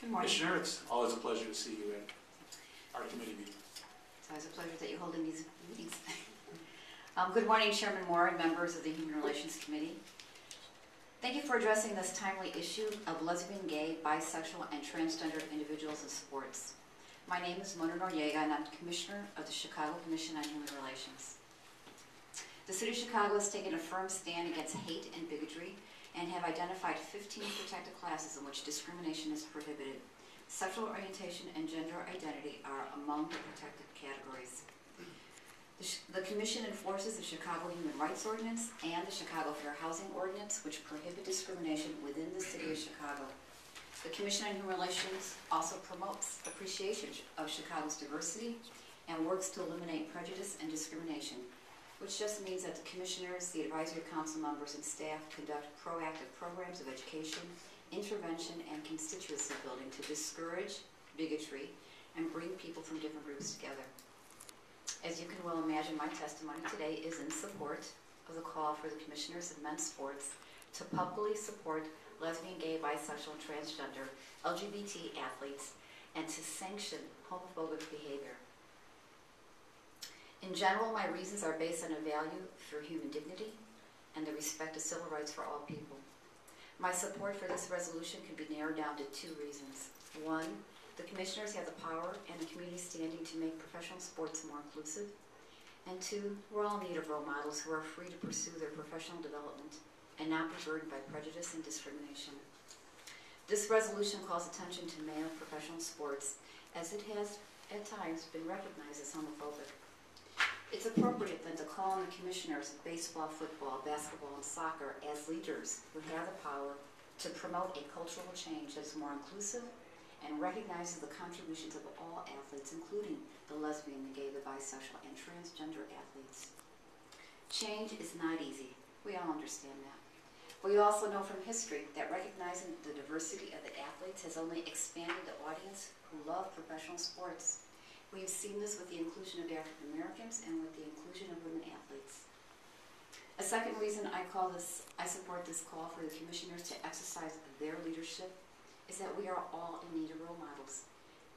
Good morning. Commissioner, it's always a pleasure to see you at our committee meeting. It's always a pleasure that you're holding these meetings. Good morning, Chairman Moore and members of the Human Relations Committee. Thank you for addressing this timely issue of lesbian, gay, bisexual, and transgender individuals in sports. My name is Noriega, and I'm Commissioner of the Chicago Commission on Human Relations. The City of Chicago has taken a firm stand against hate and bigotry and have identified 15 protected classes in which discrimination is prohibited. Sexual orientation and gender identity are among the protected categories. The Commission enforces the Chicago Human Rights Ordinance and the Chicago Fair Housing Ordinance, which prohibit discrimination within the City of Chicago. The Commission on Human Relations also promotes appreciation of Chicago's diversity and works to eliminate prejudice and discrimination, which just means that the commissioners, the advisory council members, and staff conduct proactive programs of education, intervention, and constituency building to discourage bigotry and bring people from different groups together. As you can well imagine, my testimony today is in support of the call for the commissioners of men's sports to publicly support lesbian, gay, bisexual, and transgender LGBT athletes and to sanction homophobic behavior. In general, my reasons are based on a value for human dignity and the respect of civil rights for all people. My support for this resolution can be narrowed down to two reasons. One, the commissioners have the power and the community standing to make professional sports more inclusive. And two, we're all in need of role models who are free to pursue their professional development and not be burdened by prejudice and discrimination. This resolution calls attention to male professional sports as it has at times been recognized as homophobic. It's appropriate then to call on the commissioners of baseball, football, basketball, and soccer as leaders who have the power to promote a cultural change that is more inclusive and recognizes the contributions of all athletes, including the lesbian, the gay, the bisexual, and transgender athletes. Change is not easy. We all understand that. We also know from history that recognizing the diversity of the athletes has only expanded the audience who love professional sports. We've seen this with the inclusion of African Americans and with the inclusion of women athletes. A second reason I support this call for the commissioners to exercise their leadership is that we are all in need of role models.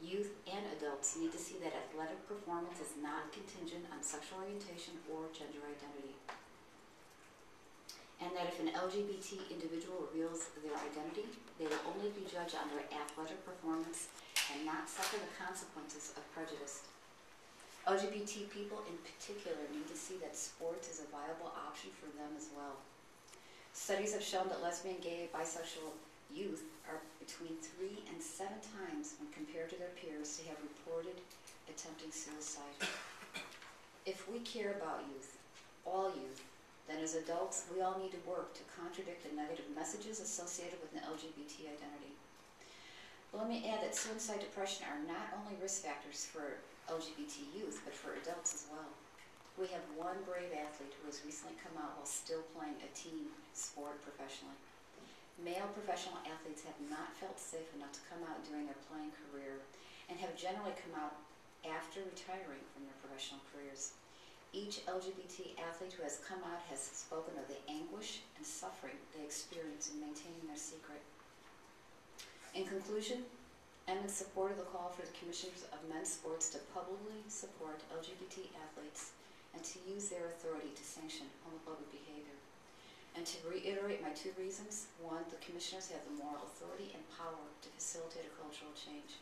Youth and adults need to see that athletic performance is not contingent on sexual orientation or gender identity. And that if an LGBT individual reveals their identity, they will only be judged on their athletic performance and not suffer the consequences of prejudice. LGBT people in particular need to see that sports is a viable option for them as well. Studies have shown that lesbian, gay, bisexual youth are between 3 and 7 times when compared to their peers to have reported attempting suicide. If we care about youth, all youth, then as adults, we all need to work to contradict the negative messages associated with an LGBT identity. Let me add that suicide and depression are not only risk factors for LGBT youth, but for adults as well. We have one brave athlete who has recently come out while still playing a team sport professionally. Male professional athletes have not felt safe enough to come out during their playing career and have generally come out after retiring from their professional careers. Each LGBT athlete who has come out has spoken of the anguish and suffering they experience in maintaining their secret. In conclusion, I'm in support of the call for the commissioners of men's sports to publicly support LGBT athletes and to use their authority to sanction homophobic behavior. And to reiterate my two reasons, one, the commissioners have the moral authority and power to facilitate a cultural change.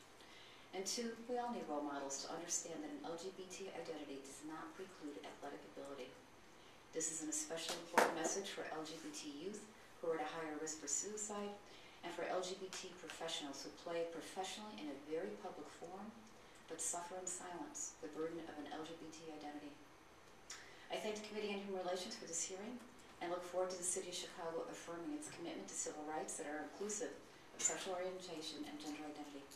And two, we all need role models to understand that an LGBT identity does not preclude athletic ability. This is an especially important message for LGBT youth who are at a higher risk for suicide and for LGBT professionals who play professionally in a very public forum but suffer in silence the burden of an LGBT identity. I thank the Committee on Human Relations for this hearing and look forward to the City of Chicago affirming its commitment to civil rights that are inclusive of sexual orientation and gender identity.